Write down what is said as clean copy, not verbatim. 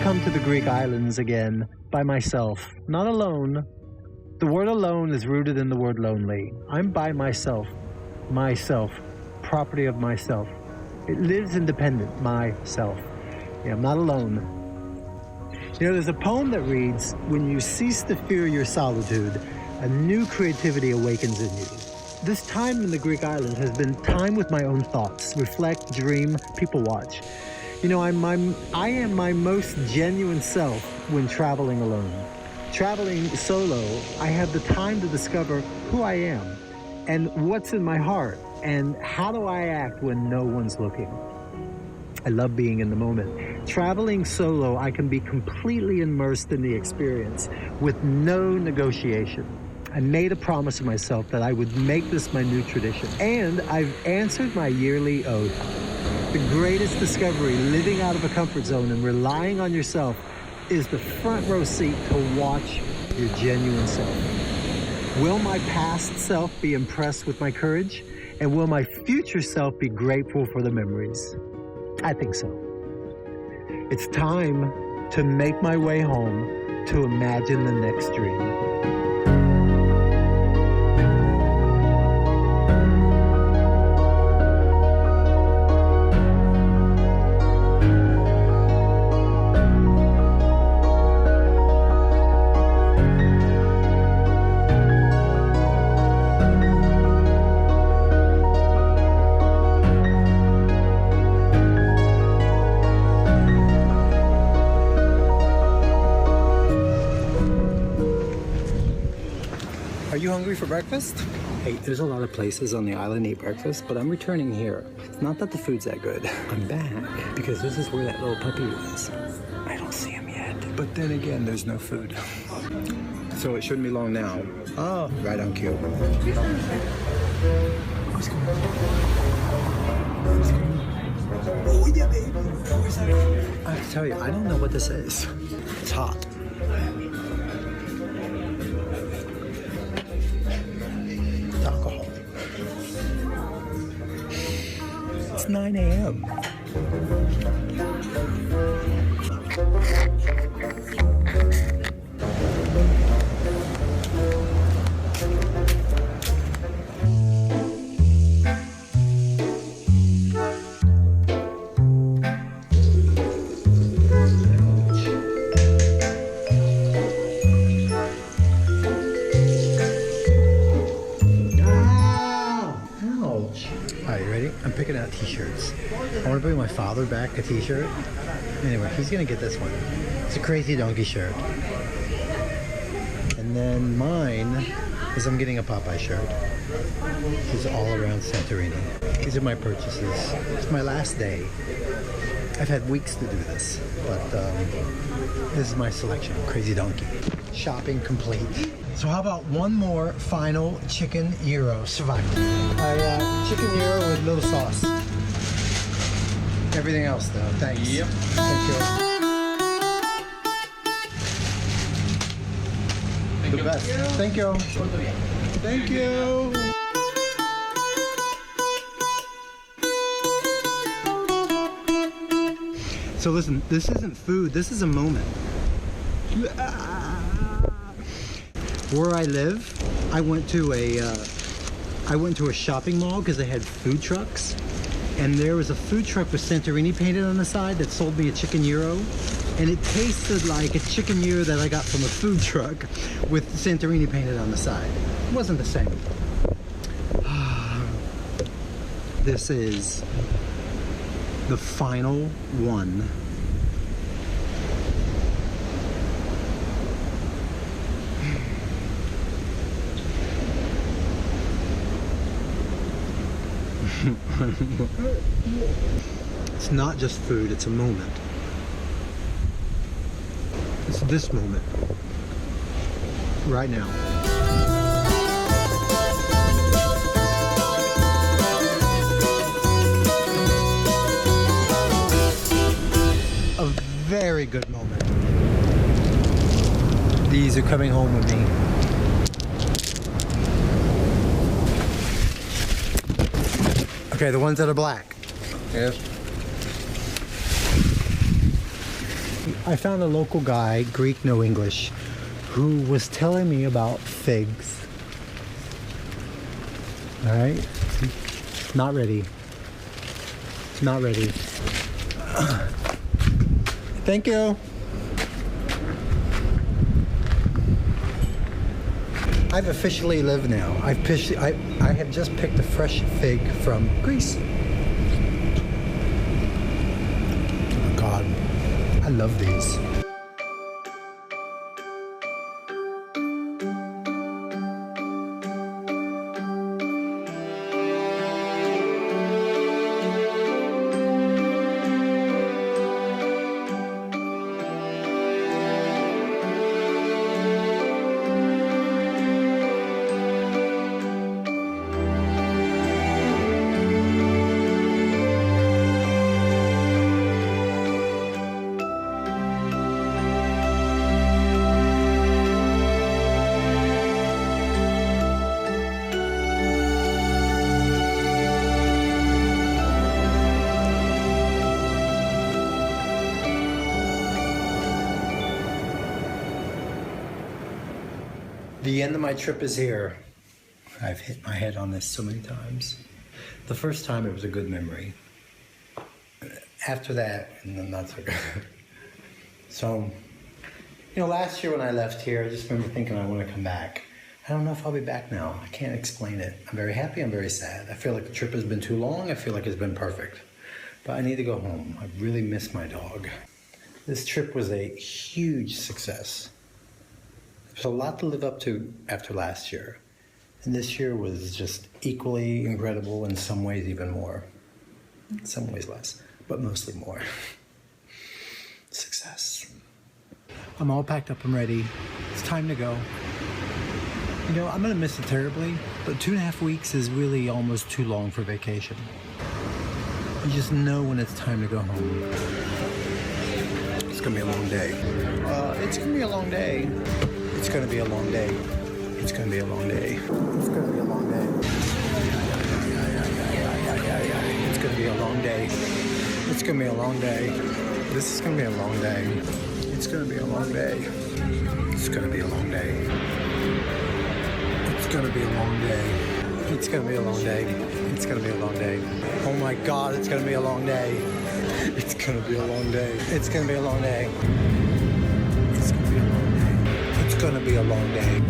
come to the Greek islands again by myself, not alone. The word alone is rooted in the word lonely. I'm by myself, property of myself. It lives independent, myself. Yeah, I'm not alone. You know, there's a poem that reads, when you cease to fear your solitude, a new creativity awakens in you. This time in the Greek islands has been time with my own thoughts, reflect, dream, people watch. You know, I am my most genuine self when traveling alone. Traveling solo, I have the time to discover who I am and what's in my heart and how do I act when no one's looking. I love being in the moment. Traveling solo, I can be completely immersed in the experience with no negotiation. I made a promise to myself that I would make this my new tradition, and I've answered my yearly oath. The greatest discovery, living out of a comfort zone and relying on yourself, is the front row seat to watch your genuine self. Will my past self be impressed with my courage? And will my future self be grateful for the memories? I think so. It's time to make my way home to imagine the next dream. Are you hungry for breakfast? Hey, there's a lot of places on the island eat breakfast, but I'm returning here. It's not that the food's that good. I'm back because this is where that little puppy was. I don't see him yet. But then again, there's no food. So it shouldn't be long now. Oh, right on cue. What's going on? Oh, yeah, baby. Where's that? I have to tell you, I don't know what this is. It's hot. Alcohol. It's 9 a.m. I'm picking out t-shirts. I want to bring my father back a t-shirt. Anyway, he's gonna get this one. It's a Crazy Donkey shirt. And then mine is I'm getting a Popeye shirt. This is all around Santorini. These are my purchases. It's my last day. I've had weeks to do this, but this is my selection. Crazy Donkey. Shopping complete. So how about one more final chicken gyro survival? Chicken gyro with little sauce. Everything else though, thanks. Yep. Thank you. The best. Thank you. Thank you. So listen, this isn't food, this is a moment. Where I live, I went to a shopping mall because they had food trucks, and there was a food truck with Santorini painted on the side that sold me a chicken gyro, and it tasted like a chicken gyro that I got from a food truck with Santorini painted on the side. It wasn't the same. This is the final one. It's not just food, it's a moment. It's this moment. Right now. A very good moment. These are coming home with me. Okay, the ones that are black. Yes. I found a local guy, Greek, no English, who was telling me about figs. All right, not ready. Not ready. Thank you. I've officially lived now. I have just picked a fresh fig from Greece. Oh God, I love these. The end of my trip is here. I've hit my head on this so many times. The first time it was a good memory. After that, not so good. So, last year when I left here, I just remember thinking I want to come back. I don't know if I'll be back now. I can't explain it. I'm very happy, I'm very sad. I feel like the trip has been too long. I feel like it's been perfect. But I need to go home. I really miss my dog. This trip was a huge success. There's a lot to live up to after last year. And this year was just equally incredible, in some ways even more. In some ways less, but mostly more. Success. I'm all packed up and ready. It's time to go. I'm gonna miss it terribly, but 2.5 weeks is really almost too long for vacation. You just know when it's time to go home. It's gonna be a long day. It's gonna be a long day. It's gonna be a long day. It's gonna be a long day. It's gonna be a long day. It's gonna be a long day. It's gonna be a long day. This is gonna be a long day. It's gonna be a long day. It's gonna be a long day. It's gonna be a long day. It's gonna be a long day. It's gonna be a long day. Oh my God, it's gonna be a long day. It's gonna be a long day. It's gonna be a long day. It's gonna be a long day. It's gonna be a long day.